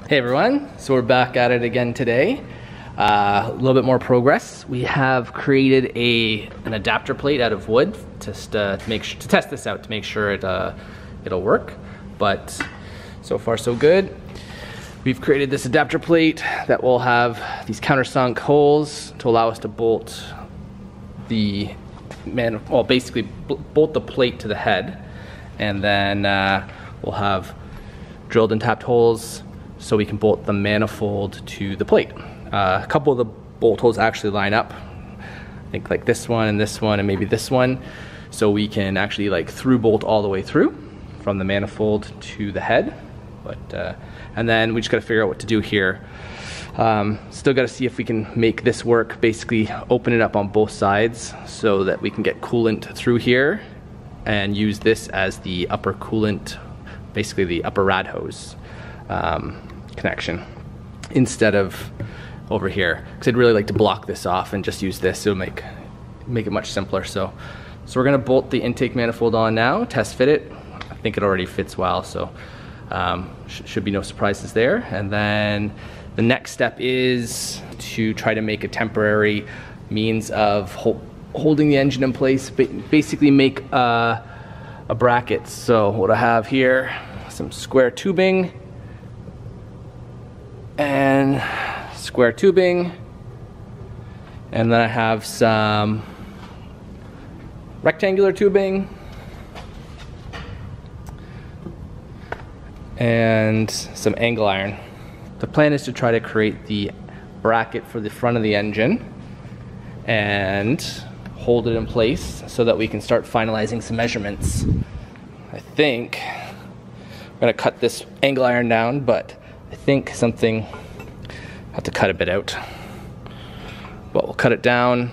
Hey everyone, so we're back at it again today. A little bit more progress. We have created an adapter plate out of wood to test this out to make sure it'll work. But so far so good. We've created this adapter plate that will have these countersunk holes to allow us to bolt basically bolt the plate to the head, and then we'll have drilled and tapped holes so we can bolt the manifold to the plate. A couple of the bolt holes actually line up. I think like this one and maybe this one. So we can actually like through bolt all the way through from the manifold to the head. And then we just gotta figure out what to do here. Still gotta see if we can make this work, basically open it up on both sides so that we can get coolant through here and use this as the upper coolant, basically the upper rad hose connection instead of over here, because I'd really like to block this off and just use this. It'll make it much simpler. So we're gonna bolt the intake manifold on now, test fit it. I think it already fits well, so should be no surprises there. And then the next step is to try to make a temporary means of holding the engine in place, basically make a bracket. So what I have here, some square tubing and square tubing, and then I have some rectangular tubing and some angle iron. The plan is to try to create the bracket for the front of the engine and hold it in place so that we can start finalizing some measurements. I think I'm gonna cut this angle iron down, but I think I have to cut a bit out. But we'll cut it down,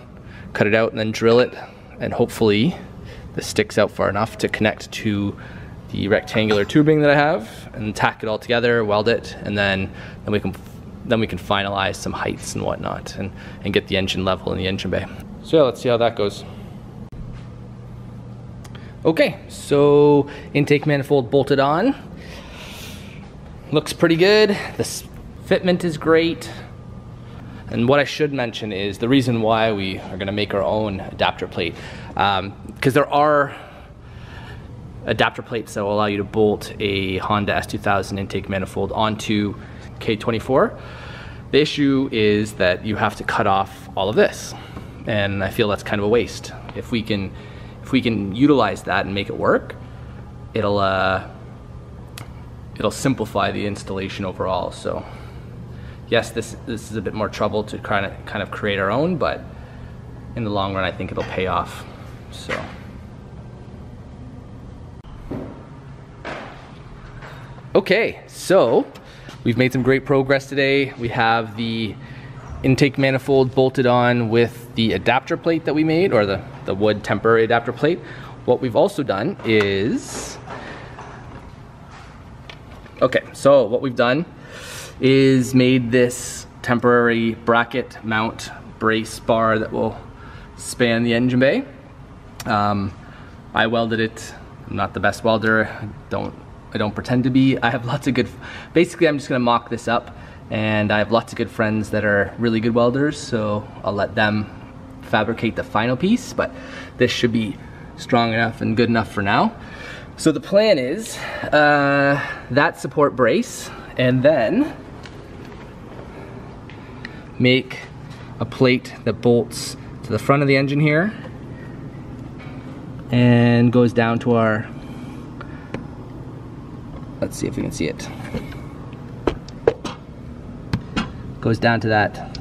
cut it out, and then drill it, and hopefully this sticks out far enough to connect to the rectangular tubing that I have, and tack it all together, weld it, and then we can finalize some heights and whatnot, and get the engine level in the engine bay. So yeah, let's see how that goes. Okay, so intake manifold bolted on. Looks pretty good. The fitment is great. And what I should mention is the reason why we are gonna make our own adapter plate, because there are adapter plates that will allow you to bolt a Honda S2000 intake manifold onto K24. The issue is that you have to cut off all of this, and I feel that's kind of a waste. If we can utilize that and make it work, it'll simplify the installation overall. So yes, this is a bit more trouble to kind of create our own, but in the long run I think it'll pay off. So okay, so we've made some great progress today. We have the intake manifold bolted on with the adapter plate that we made, or the wood temporary adapter plate. What we've also done is, made this temporary bracket mount brace bar that will span the engine bay. I welded it. I'm not the best welder. I don't pretend to be. I have lots of good, basically I'm just gonna mock this up, and I have lots of good friends that are really good welders, so I'll let them fabricate the final piece, but this should be strong enough and good enough for now. So the plan is that support brace, and then make a plate that bolts to the front of the engine here and goes down to our, let's see if we can see it. Goes down to that.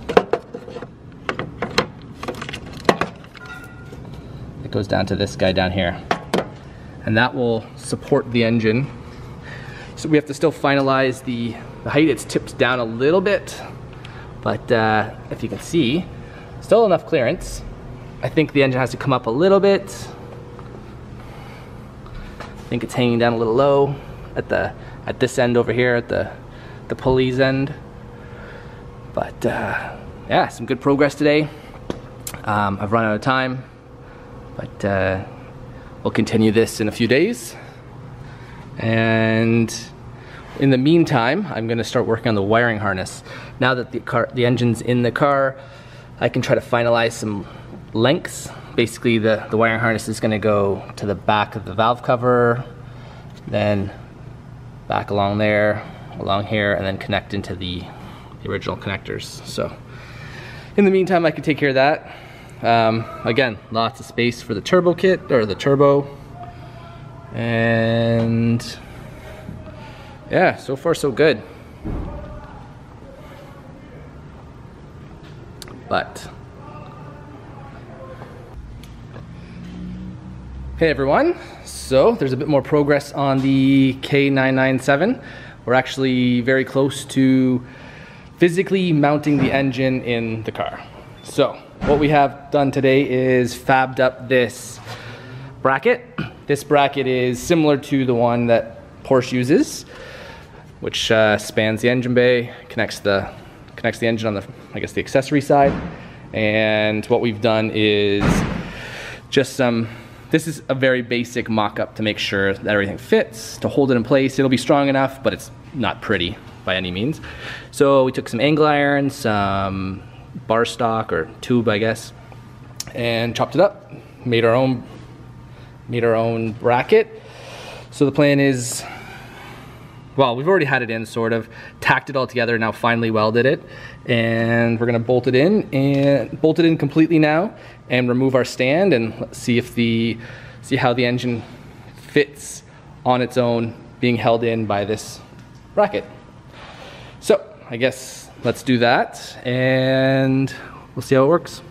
It goes down to this guy down here. And that will support the engine. So we have to still finalize the height. It's tipped down a little bit, but if you can see, still enough clearance. I think the engine has to come up a little bit. I think it's hanging down a little low at this end over here, at the pulleys end. But yeah, some good progress today. I've run out of time, but we'll continue this in a few days, and in the meantime, I'm gonna start working on the wiring harness. Now that the engine's in the car, I can try to finalize some lengths. Basically, the wiring harness is gonna go to the back of the valve cover, then back along there, along here, and then connect into the original connectors. So in the meantime, I can take care of that. Again, lots of space for the turbo kit, or the turbo. And yeah, so far so good. But hey everyone, so there's a bit more progress on the K997. We're actually very close to physically mounting the engine in the car. So what we have done today is fabbed up this bracket. This bracket is similar to the one that Porsche uses, which spans the engine bay, connects the engine on the, I guess, the accessory side. And what we've done is just this is a very basic mock-up to make sure that everything fits, to hold it in place. It'll be strong enough, but it's not pretty by any means. So we took some angle iron, some bar stock or tube, I guess, and chopped it up, made our own bracket. So the plan is, well, we've already had it in, sort of tacked it all together, now finally welded it, and we're gonna bolt it in completely now and remove our stand and see how the engine fits on its own, being held in by this bracket. So I guess let's do that and we'll see how it works.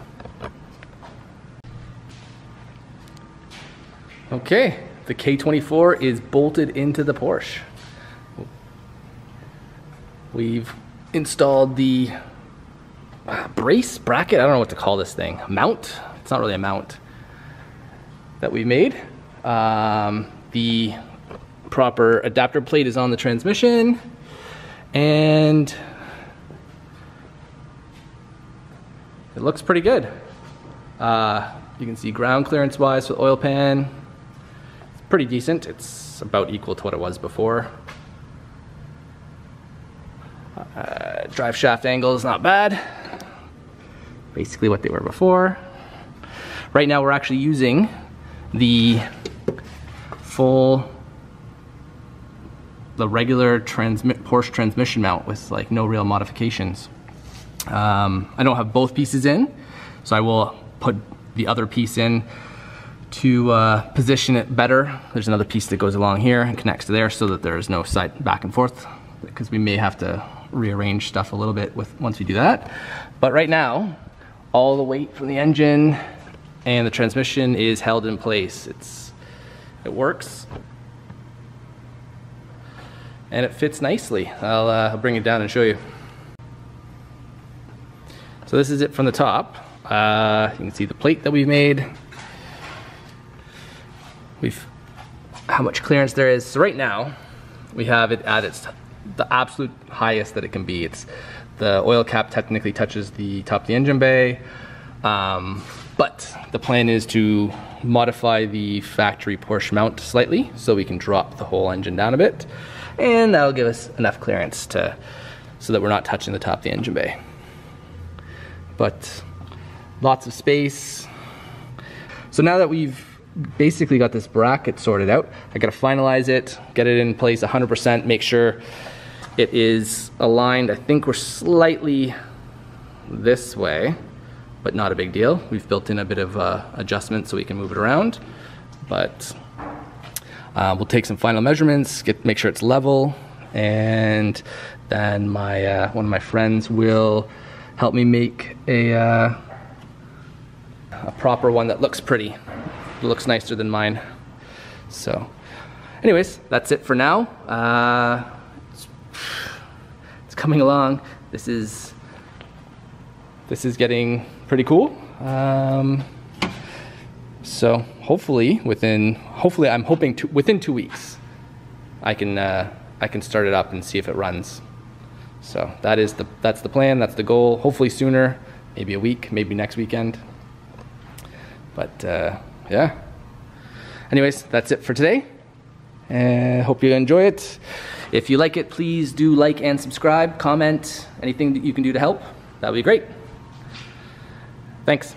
Okay, the K24 is bolted into the Porsche. We've installed the bracket, I don't know what to call this thing, mount? It's not really a mount that we made. The proper adapter plate is on the transmission, and it looks pretty good. You can see ground clearance wise with oil pan, it's pretty decent. It's about equal to what it was before. Drive shaft angle is not bad. Basically what they were before. Right now we're actually using the regular Porsche transmission mount with like no real modifications. I don't have both pieces in, so I will put the other piece in to position it better. There's another piece that goes along here and connects to there so that there is no side back and forth, because we may have to rearrange stuff a little bit once we do that. But right now, all the weight from the engine and the transmission is held in place. It works. And it fits nicely. I'll bring it down and show you. So this is it from the top. You can see the plate that we've made. How much clearance there is. So right now, we have it at the absolute highest that it can be. The oil cap technically touches the top of the engine bay, but the plan is to modify the factory Porsche mount slightly so we can drop the whole engine down a bit, and that'll give us enough clearance so that we're not touching the top of the engine bay. But lots of space. So now that we've basically got this bracket sorted out, I gotta finalize it, get it in place 100%, make sure it is aligned. I think we're slightly this way, but not a big deal. We've built in a bit of adjustment so we can move it around, but we'll take some final measurements, make sure it's level, and then one of my friends will help me make a proper one that looks pretty. It looks nicer than mine. So anyways, that's it for now. It's coming along. This is getting pretty cool. So hopefully within 2 weeks I can start it up and see if it runs. So that's the plan, that's the goal. Hopefully sooner, maybe a week, maybe next weekend. But yeah. Anyways, that's it for today. Hope you enjoy it. If you like it, please do like and subscribe, comment, anything that you can do to help. That would be great. Thanks.